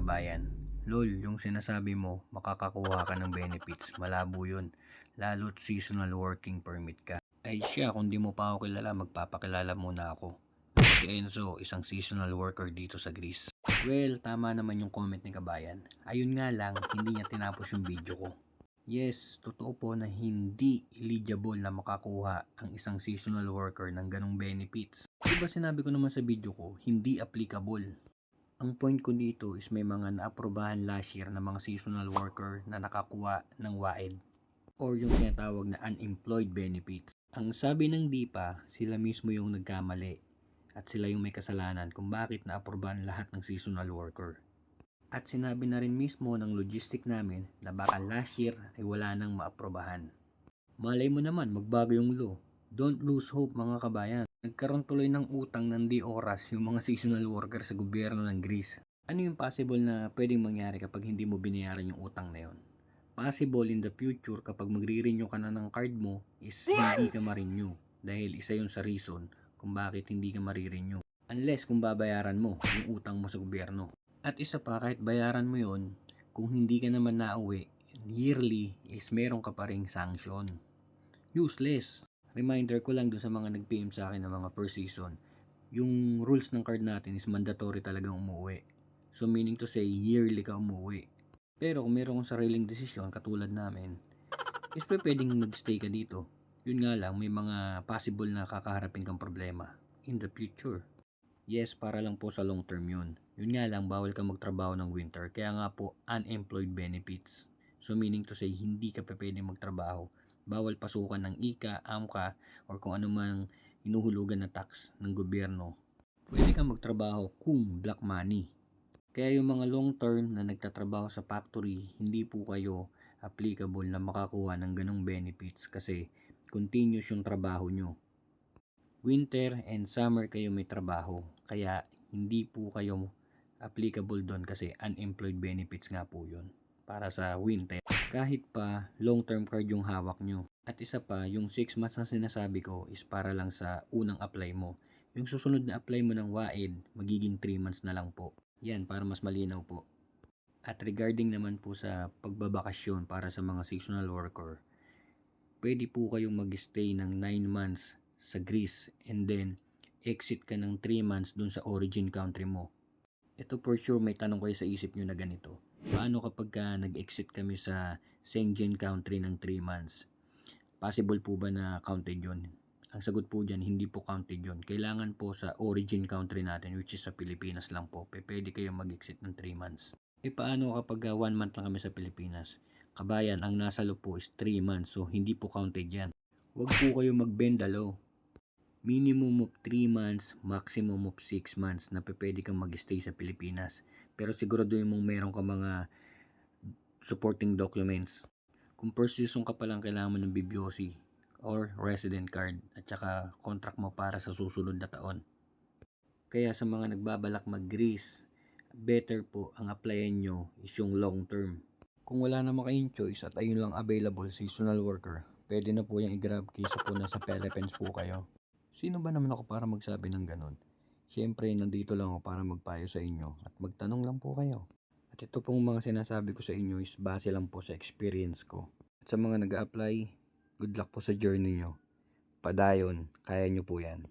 kabayan. Lol, yung sinasabi mo, makakakuha ka ng benefits, malabo yun. Lalo't seasonal working permit ka. Ay siya, kung di mo pa ako kilala, magpapakilala muna ako. Ako si Enzo, isang seasonal worker dito sa Greece. Well, tama naman yung comment ni kabayan. Ayun nga lang, hindi niya tinapos yung video ko. Yes, totoo po na hindi eligible na makakuha ang isang seasonal worker ng ganong benefits. Diba sinabi ko naman sa video ko, hindi applicable. Ang point ko dito is may mga naaprobahan last year na mga seasonal worker na nakakuha ng WAED or yung tinatawag na unemployed benefits. Ang sabi ng DIPA, sila mismo yung nagkamali at sila yung may kasalanan kung bakit naaprobahan lahat ng seasonal worker. At sinabi na rin mismo ng logistic namin na baka last year ay wala nang maaprobahan. Malay mo naman, magbago yung law. Don't lose hope mga kabayan. Nagkaroon tuloy ng utang ng di oras yung mga seasonal worker sa gobyerno ng Greece. Ano yung possible na pwedeng mangyari kapag hindi mo binayaran yung utang na yon? Possible in the future kapag magre-renew ka na ng card mo is hindi ka ma-renew. Dahil isa yun sa reason kung bakit hindi ka ma-renew. Unless kung babayaran mo yung utang mo sa gobyerno. At isa pa, kahit bayaran mo yon, kung hindi ka naman nauwi, yearly is meron ka pa ring sanction. Useless. Reminder ko lang dun sa mga nag-PM sa akin ng mga first season, yung rules ng card natin is mandatory talagang umuwi. So meaning to say, yearly ka umuwi. Pero kung meron kang sariling desisyon, katulad namin, is pwedeng mag-stay ka dito. Yun nga lang, may mga possible na kakaharapin kang problema in the future. Yes, para lang po sa long term yun. Yun nga lang, bawal ka magtrabaho ng winter. Kaya nga po, unemployed benefits. So meaning to say, hindi ka pa pwedeng magtrabaho. Bawal pasukan ng ICA, AMCA, or kung ano man inuhulugan na tax ng gobyerno. Pwede kang magtrabaho kung black money. Kaya yung mga long term na nagtatrabaho sa factory, hindi po kayo applicable na makakuha ng ganong benefits kasi continuous yung trabaho nyo. Winter and summer kayo may trabaho, kaya hindi po kayo applicable doon kasi unemployed benefits nga po yun para sa winter. Kahit pa long term card yung hawak nyo. At isa pa, yung 6 months na sinasabi ko is para lang sa unang apply mo. Yung susunod na apply mo ng WAED, magiging 3 months na lang po. Yan, para mas malinaw po. At regarding naman po sa pagbabakasyon para sa mga seasonal worker, pwede po kayong mag-stay ng 9 months sa Greece and then exit ka ng 3 months dun sa origin country mo. Ito for sure may tanong kayo sa isip nyo na ganito. Paano kapag nag-exit kami sa Schengen country ng 3 months? Possible po ba na counted yun? Ang sagot po dyan, hindi po counted yun. Kailangan po sa origin country natin, which is sa Pilipinas lang po. Pwede kayong mag-exit ng 3 months. Paano kapag 1 month lang kami sa Pilipinas? Kabayan, ang nasa loob po is 3 months, so hindi po counted yan. Huwag po kayo mag-bend the law. Minimum of 3 months, maximum of 6 months na pwede kang mag-stay sa Pilipinas. Pero siguraduhin mong meron ka mga supporting documents. Kung first season ka pa lang, kailangan mo ng BBOC or resident card at saka contract mo para sa susunod na taon. Kaya sa mga nagbabalak mag-Greece, better po ang applyan nyo is yung long term. Kung wala naman kayong choice at ayun lang available seasonal worker, pwede na po yung i-grab kaysa po nasa Philippines po kayo. Sino ba naman ako para magsabi ng ganun? Siyempre, nandito lang ako para magpayo sa inyo at magtanong lang po kayo. At ito pong mga sinasabi ko sa inyo is base lang po sa experience ko. At sa mga nag-a-apply, good luck po sa journey nyo. Padayon, kaya nyo po yan.